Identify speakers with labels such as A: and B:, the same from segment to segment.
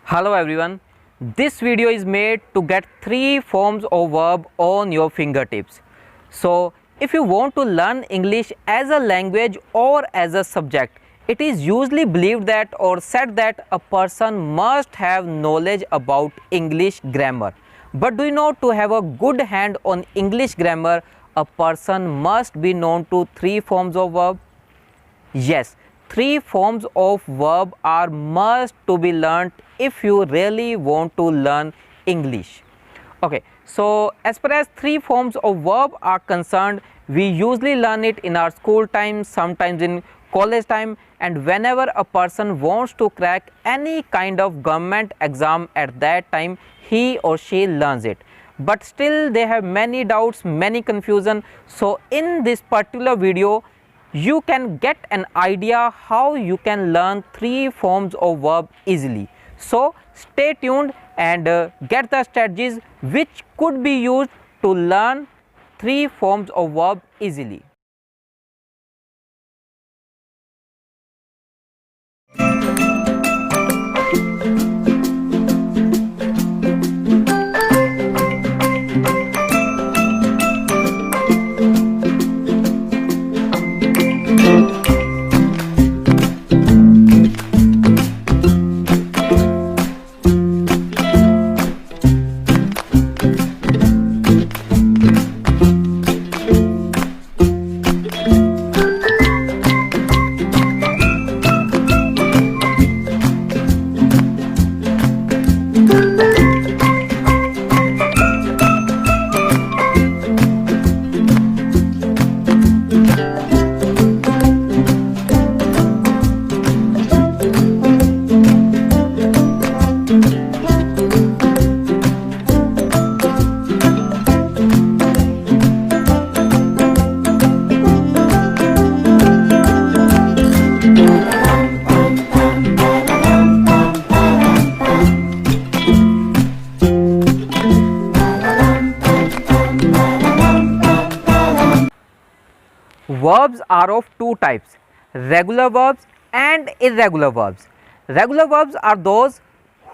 A: Hello everyone, this video is made to get 3 forms of verb on your fingertips. So if you want to learn English as a language or as a subject, it is usually believed that or said that a person must have knowledge about English grammar. But do you know, to have a good hand on English grammar, a person must be known to 3 forms of verb? Yes, 3 forms of verb are must to be learnt if you really want to learn English. Okay, so as far as 3 forms of verb are concerned, we usually learn it in our school time, sometimes in college time, and whenever a person wants to crack any kind of government exam at that time, he or she learns it. But still they have many doubts, many confusion. So in this particular video, you can get an idea how you can learn 3 forms of verb easily. So stay tuned and get the strategies which could be used to learn 3 forms of verb easily. Verbs are of 2 types, regular verbs and irregular verbs. Regular verbs are those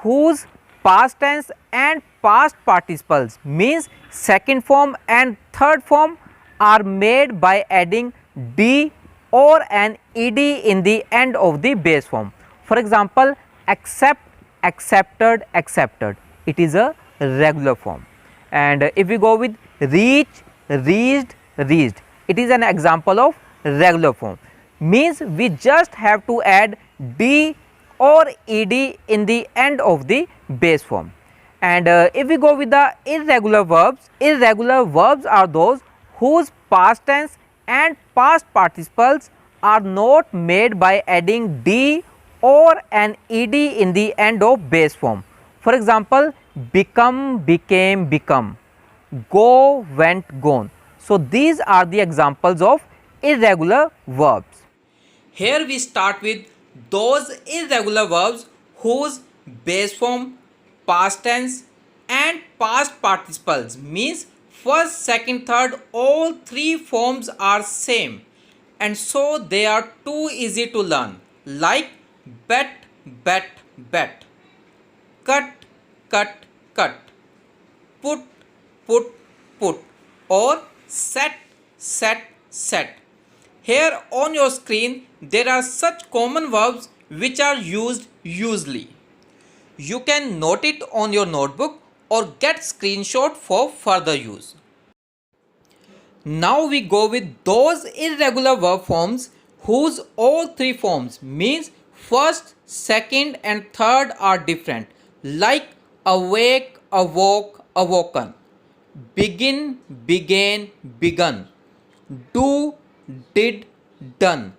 A: whose past tense and past participles, means second form and third form, are made by adding d or an ed in the end of the base form. For example, accept, accepted, accepted, it is a regular form. And if we go with reach, reached, reached, it is an example of regular form, means we just have to add d or ed in the end of the base form. And if we go with the irregular verbs are those whose past tense and past participles are not made by adding d or an ed in the end of base form. For example, become, became, become, go, went, gone. So these are the examples of irregular verbs. Here we start with those irregular verbs whose base form, past tense and past participles, means first, second, third, all 3 forms are same, and so they are too easy to learn, like bet, bet, bet, cut, cut, cut, put, put, put, or set, set, set. Here on your screen there are such common verbs which are used usually. You can note it on your notebook or get screenshot for further use. Now we go with those irregular verb forms whose all 3 forms, means first, second and third, are different, like awake, awoke, awoken, begin, began, begun, do, did, done,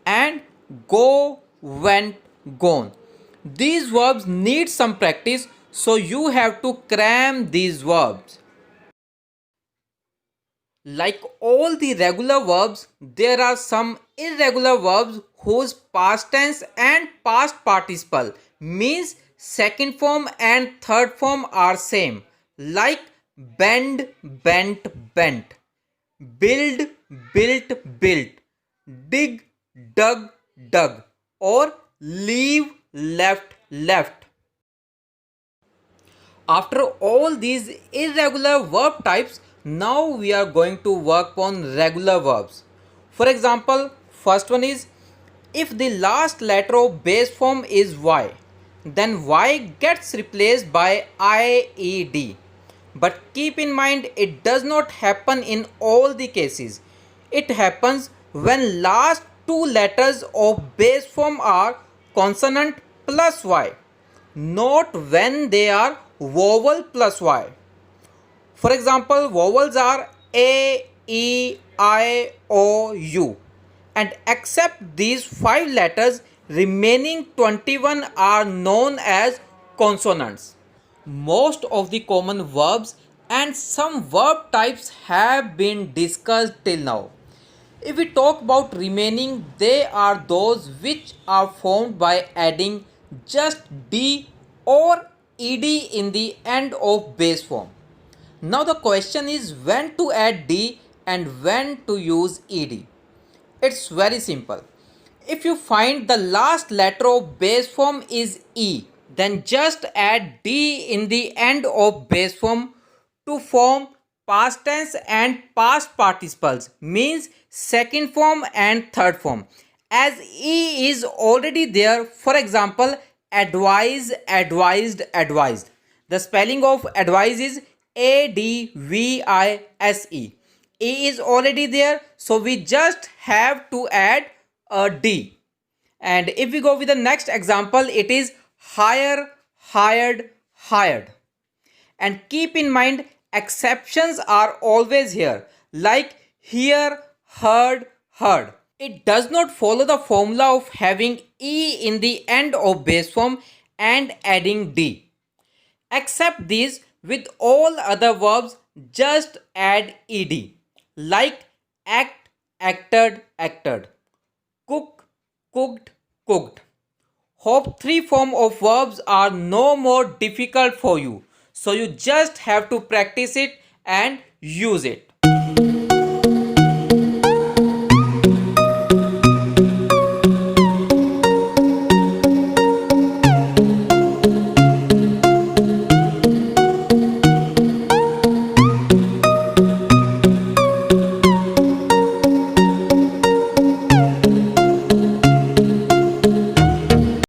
A: and go, went, gone. These verbs need some practice, so you have to cram these verbs. Like all the regular verbs, there are some irregular verbs whose past tense and past participle, means second form and third form, are same, like bend, bent, bent, build, built, built, dig, dug, dug, or leave, left, left. After all these irregular verb types, now we are going to work on regular verbs. For example, first one is, if the last letter of base form is Y, then Y gets replaced by IED. But keep in mind, it does not happen in all the cases. It happens when last two letters of base form are consonant plus Y, not when they are vowel plus Y. For example, vowels are A, E, I, O, U, and except these 5 letters, remaining 21 are known as consonants. Most of the common verbs and some verb types have been discussed till now. If we talk about remaining, they are those which are formed by adding just D or ed in the end of base form. Now the question is when to add D and when to use ed. It's very simple. If you find the last letter of base form is E, then just add D in the end of base form to form past tense and past participles, means second form and third form. As E is already there, for example, advise, advised, advised. The spelling of advise is ADVISE. E is already there, so we just have to add a D. And if we go with the next example, it is hire, hired, hired. And keep in mind, exceptions are always here, like hear, heard, heard. It does not follow the formula of having E in the end of base form and adding D. Except these, with all other verbs, just add ed, like act, acted, acted, cook, cooked, cooked. Hope 3 form of verbs are no more difficult for you. So you just have to practice it and use it.